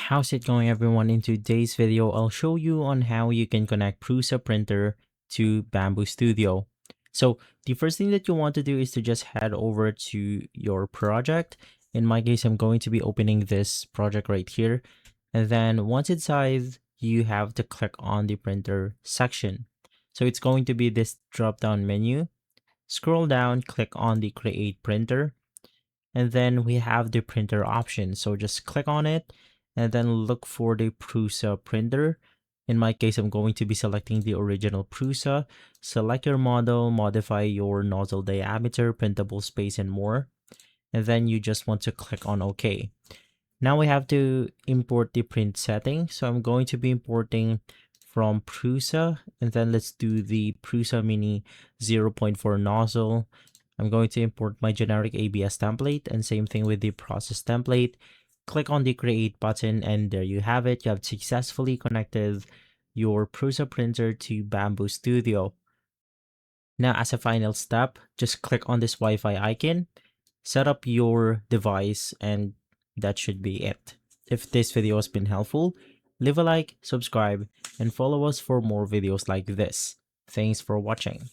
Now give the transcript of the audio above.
How's it going, everyone? In today's video, I'll show you on how you can connect Prusa printer to Bambu Studio. So the first thing that you want to do is to just head over to your project. In my case, I'm going to be opening this project right here. And then once inside, you have to click on the printer section. So it's going to be this drop-down menu. Scroll down, click on the Create Printer. And then we have the printer option. So just click on it and then look for the Prusa printer. In my case, I'm going to be selecting the original Prusa. Select your model, modify your nozzle diameter, printable space, and more. And then you just want to click on OK. Now we have to import the print setting. So I'm going to be importing from Prusa, and then let's do the Prusa Mini 0.4 nozzle. I'm going to import my generic ABS template, and same thing with the process template. Click on the create button, and there you have it. You have successfully connected your Prusa printer to Bambu Studio. Now, as a final step, just click on this Wi-Fi icon, set up your device, and that should be it. If this video has been helpful, leave a like, subscribe, and follow us for more videos like this. Thanks for watching.